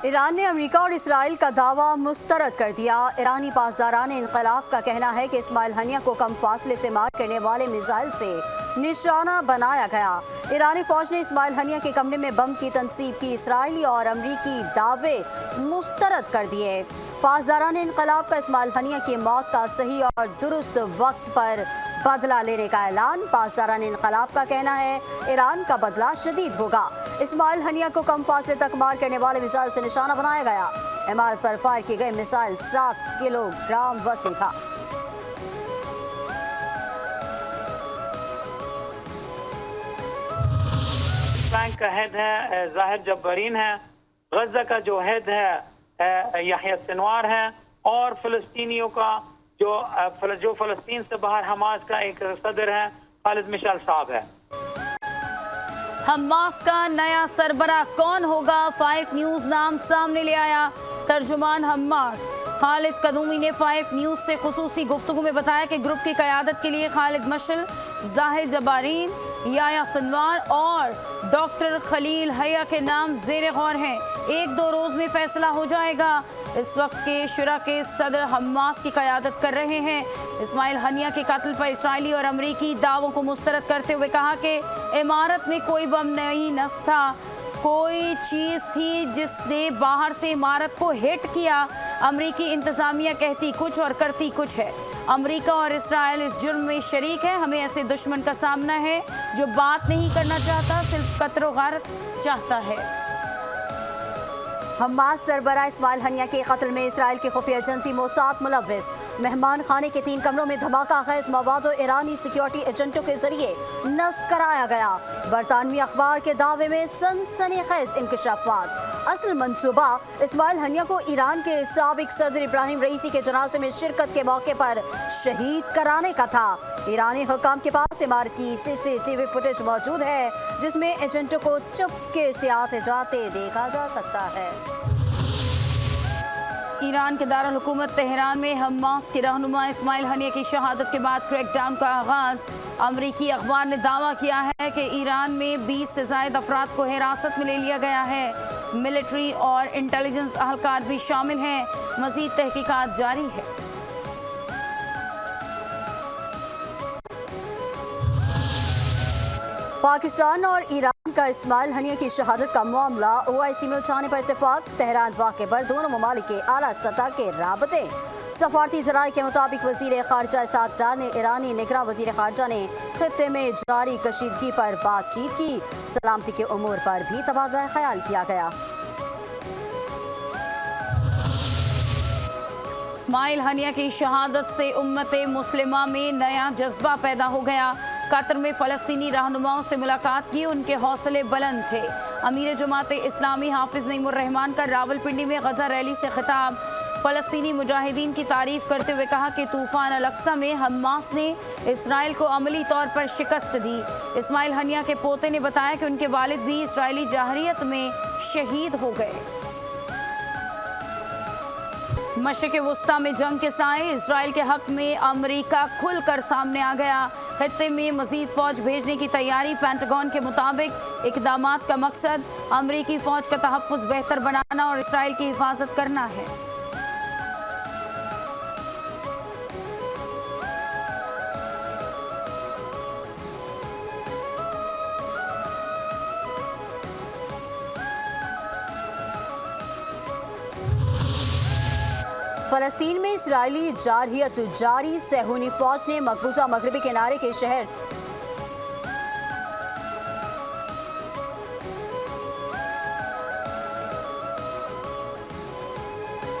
Iran ने America और Israel का दावा मुस्तरद कर दिया। ईरानी पासदारान इनकलाब का कहना है कि इस्माइल हनिया को कम फासले से मार करने वाले मिसाइल से निशाना बनाया गया। ईरानी फौज ने इस्माइल हनिया के कमरे में बम की तनसीब की इसराइली और अमरीकी दावे मुस्तरद कर दिए। पासदारान इनकलाब का इस्माइल हनिया की मौत का सही और दुरुस्त वक्त पर बदला लेने का ऐलान। पासदारान इनकलाब का कहना है ईरान का बदला शदीद होगा। इस्माइल हनिया को कम फासले तक मार करने वाले मिसाइल से निशाना बनाया गया। इमारत पर फायर की गई मिसाइल 7 किलोग्राम वजनी था। बैंक का हेड है जाहिर जब्बारीन है, गजा का जो हेड है याह्या सिनवार है, और फिलिस्तीनियों का जो फिलिस्तीन से बाहर हमास का एक सदर है खालिद मिशाल साहब है। हमास का नया सरबराह कौन होगा? 5 न्यूज नाम सामने ले आया। तर्जुमान हमास खालिद कदूमी ने 5 न्यूज से खुसूसी गुफ्तगू में बताया कि ग्रुप की क़यादत के लिए खालिद मशल, जाहिर जब्बारीन, याह्या सिनवार और डॉक्टर खलील हया के नाम ज़ेर गौर हैं। 1-2 रोज़ में फैसला हो जाएगा। इस वक्त के शुरा के सदर हमास की क़यादत कर रहे हैं। इस्माइल हनिया के कत्ल पर इसराइली और अमरीकी दावों को मुस्तरद करते हुए कहा कि इमारत में कोई बम नहीं नस्ल था, कोई चीज़ थी जिसने बाहर से इमारत को हिट किया। अमरीकी इंतज़ामिया कहती कुछ और करती कुछ है। अमरीका और इसराइल इस जुर्म में शरीक है। हमें ऐसे दुश्मन का सामना है जो बात नहीं करना चाहता, सिर्फ कत्ल व गारत चाहता है। हमास सरबराह इस्माइल हनिया के कत्ल में इसराइल की खुफिया एजेंसी मोसाद मुलव्विस। मेहमान खाने के 3 कमरों में धमाका खेज मवाद ईरानी सिक्योरिटी एजेंटों के जरिए नस्ब कराया गया। बरतानवी अखबार के दावे में सनसनीखेज इंकशाफात। असल मंसूबा इस्माइल हनिया को ईरान के साबिक सदर इब्राहिम रईसी के जनाजे में शिरकत के मौके पर शहीद कराने का था। ईरानी हुकाम के पास इमारत की CCTV फुटेज मौजूद है जिसमें एजेंटों को चुपके से आते जाते देखा जा सकता है। ईरान के दारुल हुकूमत तेहरान में हमास के रहनुमा इस्माइल हनिया की शहादत के बाद क्रैकडाउन का आगाज। अमरीकी अखबार ने दावा किया है कि ईरान में 20 से ज़ायद अफराद को हिरासत में ले लिया गया है। मिलिट्री और इंटेलिजेंस अहलकार भी शामिल हैं। मज़ीद तहकीकात जारी है। पाकिस्तान और ईरान का इस्माइल हनिया की शहादत का मामला OIC में उठाने पर इत्तेफाक। तेहरान वाक़े पर दोनों ममालिक के आला सतह के राबते। सफारती ज़राए के मुताबिक वज़ीर ख़ारजा इसाक डार ने ईरानी निगरां वज़ीर ख़ारजा ने ख़ित्ते में जारी कशीदगी पर बातचीत की। सलामती के उमूर पर भी तबादला ख्याल किया गया। इस्माइल हनिया की शहादत से उम्मत मुस्लिमा में नया जज्बा पैदा हो गया। कतर में फ़लस्तीनी रहनुमाओं से मुलाकात की, उनके हौसले बुलंद थे। अमीर जमात इस्लामी हाफिज़ नईमुर रहमान का रावलपिंडी में गज़ा रैली से खिताब। फ़लस्तीनी मुजाहिदीन की तारीफ़ करते हुए कहा कि तूफ़ान अल-अक्सा में हमास ने इसराइल को अमली तौर पर शिकस्त दी। इस्माइल हनिया के पोते ने बताया कि उनके वालिद भी इसराइली जाहरियत में शहीद हो गए। मशरिक़ वुस्ता में जंग के साए, इसराइल के हक में अमरीका खुलकर सामने आ गया। खित्ते में मज़ीद फ़ौज भेजने की तैयारी। पेंटागन के मुताबिक इक़दामात का मकसद अमरीकी फ़ौज का तहफ़्फ़ुज़ बेहतर बनाना और इसराइल की हिफाजत करना है। फ़लस्तीन में इसराइली जारहियत जारी। सहूनी फ़ौज ने मकबूजा मगरबी किनारे के शहर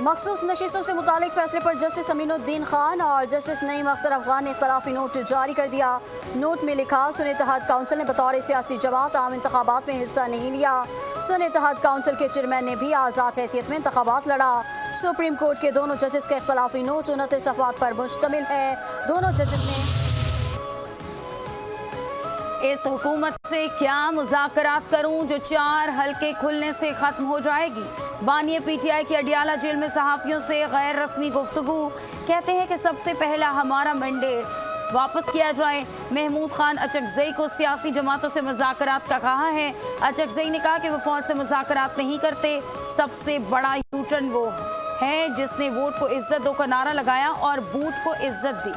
मखसूस नशिस्तों से मुतालिक फैसले पर जस्टिस अमीनुद्दीन खान और जस्टिस नईम अख्तर अफगान ने इख्तलाफी नोट जारी कर दिया। नोट में लिखा, सुन्नी इत्तेहाद काउंसिल ने बतौर सियासी जमात आम इंतखाबात में हिस्सा नहीं लिया। सुन्नी इत्तेहाद काउंसिल के चेयरमैन ने भी आज़ाद हैसियत में इंतखाबात लड़ा। सुप्रीम कोर्ट के दोनों जजेस का इख्तलाफी नोट 29 सफ़हात पर मुश्तमिल है। दोनों जजेस ने इस हुकूमत से क्या मुज़ाकरात करूं जो 4 हल्के खुलने से ख़त्म हो जाएगी। बानिए PTI की अडियाला जेल में सहाफ़ियों से गैर रस्मी गुफ्तगू। कहते हैं कि सबसे पहला हमारा मैंडेट वापस किया जाए। महमूद खान अचकजई को सियासी जमातों से मुज़ाकरात का कहा है। अचकजई ने कहा कि वो फौज से मुज़ाकरात नहीं करते। सबसे बड़ा यूटर्न वो है जिसने वोट को इज्जत दो का नारा लगाया और बूट को इज्जत दी।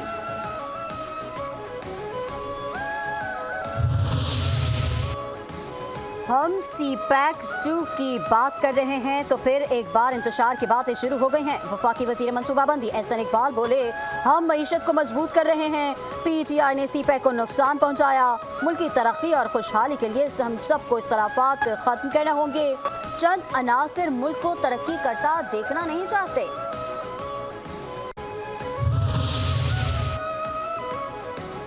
हम सी पैक 2 की बात कर रहे हैं तो फिर एक बार इंतशार की बातें शुरू हो गई हैं। वफाकी वजीर मनसूबाबंदी एहसन इकबाल बोले, हम मईशत को मजबूत कर रहे हैं। PTI ने सी पैक को नुकसान पहुंचाया। मुल्क की तरक्की और खुशहाली के लिए हम सबको इख्तलाफात खत्म करना होंगे। चंद अनासिर मुल्क को तरक्की करता देखना नहीं चाहते।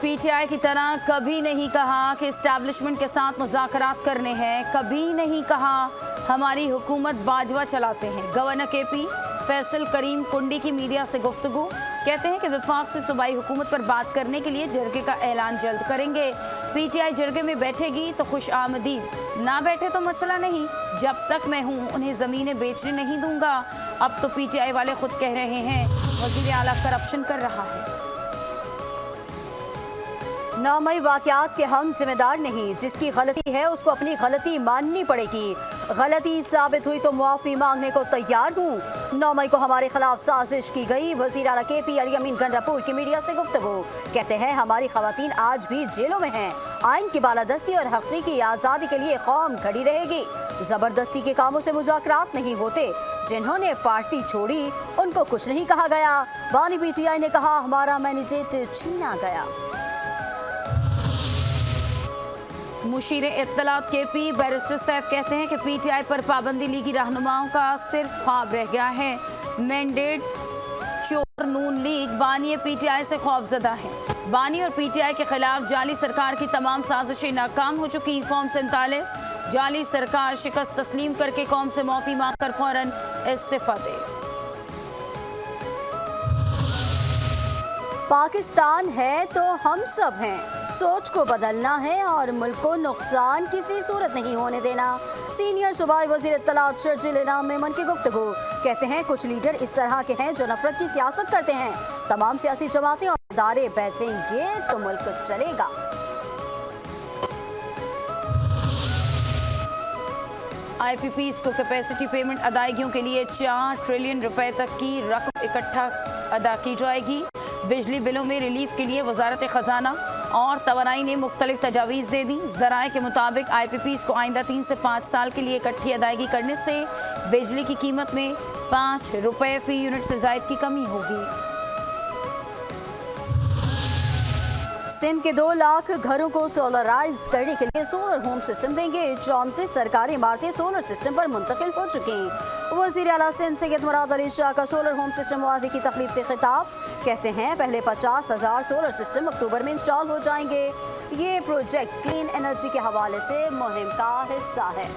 PTI की तरह कभी नहीं कहा कि इस्टेब्लिशमेंट के साथ मुज़ाकरात करने हैं। कभी नहीं कहा हमारी हुकूमत बाजवा चलाते हैं। गवर्नर KP फैसल करीम कुंडी की मीडिया से गुफ्तगू, कहते हैं कि वफाक से सूबाई हुकूमत पर बात करने के लिए जरगे का ऐलान जल्द करेंगे। PTI जरगे में बैठेगी तो खुश आमदीद, ना बैठे तो मसला नहीं। जब तक मैं हूँ उन्हें ज़मीनें बेचने नहीं दूंगा। अब तो PTI वाले खुद कह रहे हैं वज़ीर आला करप्शन कर रहा है। नामई वाक़यात के हम जिम्मेदार नहीं। जिसकी गलती है उसको अपनी गलती माननी पड़ेगी। गलती साबित हुई तो मुआफ़ी मांगने को तैयार हूँ। 9 मई को हमारे खिलाफ साजिश की गई। वज़ीर आला KP अली अमीन गंडापुर की मीडिया से गुफ्तगू, कहते हैं हमारी ख़वातीन आज भी जेलों में हैं। आइन की बालादस्ती और हक़ीक़ी आज़ादी के लिए कौम खड़ी रहेगी। ज़बरदस्ती के कामों से मुज़ाकरात नहीं होते। जिन्होंने पार्टी छोड़ी उनको कुछ नहीं कहा गया। बानी PTI ने कहा हमारा मैंडेट छीना गया। मुशीर इत्तलात KP बैरिस्टर सैफ कहते हैं कि PTI पर पाबंदी लीगी रहनुमाओं का सिर्फ ख्वाब रह गया है। मैंडेट चोर नून लीग बानी PTI से खौफजदा है। बानी और PTI के खिलाफ जाली सरकार की तमाम साजिशें नाकाम हो चुकी। फॉर्म 47 जाली सरकार शिकस्त तस्लीम करके कौम से माफी मांग कर फौरन इस्तीफा दे। पाकिस्तान है तो हम सब हैं। सोच को बदलना है और मुल्क को नुकसान किसी सूरत नहीं होने देना। सीनियर सूबाई वजीर इत्तलात शर्जील इनाम मेमन की गुफ्तगू, कहते हैं कुछ लीडर इस तरह के हैं जो नफरत की सियासत करते हैं। तमाम सियासी जमातें और इदारे बैठेंगे तो मुल्क चलेगा। IPPs को कैपेसिटी पेमेंट अदायगियों के लिए 4 ट्रिलियन रुपए तक की रकम इकट्ठा अदा की जाएगी। बिजली बिलों में रिलीफ के लिए वजारत खजाना और तवानाई ने मुख्तलिफ तजावीज़ दे दी। ज़राए के मुताबिक IPPs को आइंदा 3 से 5 साल के लिए इकट्ठी अदायगी करने से बिजली की कीमत में 5 रुपए फी यूनिट से ज़ायद की कमी होगी। सिंध के 2 लाख घरों को सोलराइज करने के लिए सोलर होम सिस्टम देंगे। 34 सरकारी इमारतें सोलर सिस्टम पर मुंतकिल हो चुकी। वज़ीर आला सिंध सैयद मुराद अली शाह का सोलर होम सिस्टम मुआहदे की तकरीब से खिताब, कहते हैं पहले 50,000 सोलर सिस्टम अक्टूबर में इंस्टॉल हो जाएंगे। ये प्रोजेक्ट क्लीन एनर्जी के हवाले से मुहिम का हिस्सा है।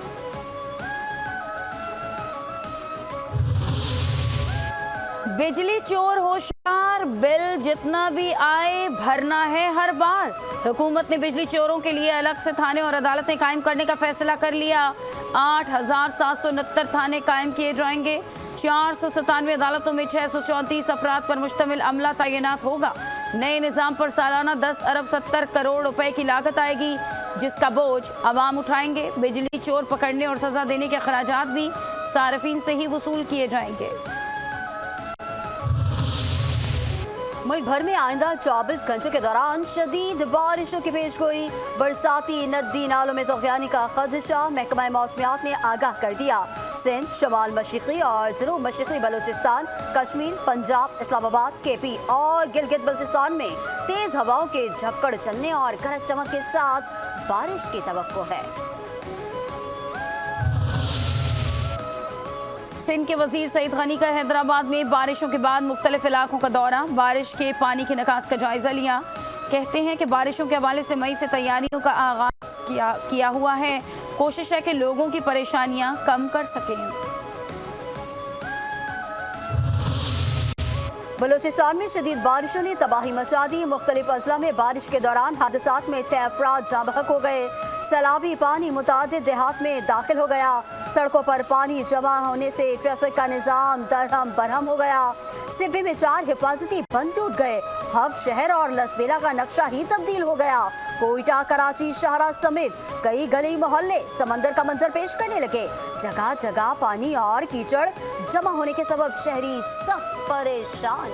बिजली चोर होशियार, बिल जितना भी आए भरना है हर बार। हुकूमत ने बिजली चोरों के लिए अलग से थाने और अदालतें कायम करने का फैसला कर लिया। 8,769 थाने कायम किए जाएंगे। 497 अदालतों में 634 अफराद पर मुश्तमिल अमला तैनात होगा। नए निज़ाम पर सालाना 10 अरब 70 करोड़ रुपए की लागत आएगी, जिसका बोझ अवाम उठाएंगे। बिजली चोर पकड़ने और सजा देने के खराजात भी सार्फिन से ही वसूल किए जाएंगे। मुल्क भर में आइंदा 24 घंटों के दौरान शदीद बारिशों की पेशगोई। बरसाती नदी नालों में तग़यानी का खदशा, महकमा मौसमियात ने आगाह कर दिया। सिंध, शमाल मशरिक़ी और जनूब मशरिक़ी बलूचिस्तान, कश्मीर, पंजाब, इस्लामाबाद, KP और गिलगित बल्तिस्तान में तेज़ हवाओं के झक्कड़ चलने और गरज चमक के साथ बारिश की तवक्को है। सिंध के वजीर सईद गनी का हैदराबाद में बारिशों के बाद मुख्तलिफ इलाकों का दौरा, बारिश के पानी के निकास का जायजा लिया। कहते हैं कि बारिशों के हवाले से मई से तैयारियों का आगाज किया हुआ है। कोशिश है कि लोगों की परेशानियां कम कर सकें। बलूचिस्तान में शदीद बारिशों ने तबाही मचा दी। मुख्तलिफ अजला में बारिश के दौरान हादसात में 6 अफराद जाँ बहक हो गए। सैलाबी पानी मुतादिद देहात में दाखिल हो गया। सड़कों पर पानी जमा होने से ट्रैफिक का निज़ाम दरहम बरहम हो गया। सिब्बी में 4 हिफाजती बंद टूट गए। हब शहर और लसबेला का नक्शा ही तब्दील हो गया। कोयटा, कराची, शाहरा समेत कई गली मोहल्ले समंदर का मंजर पेश करने लगे। जगह जगह पानी और कीचड़ जमा होने के सबब शहरी सब परेशान।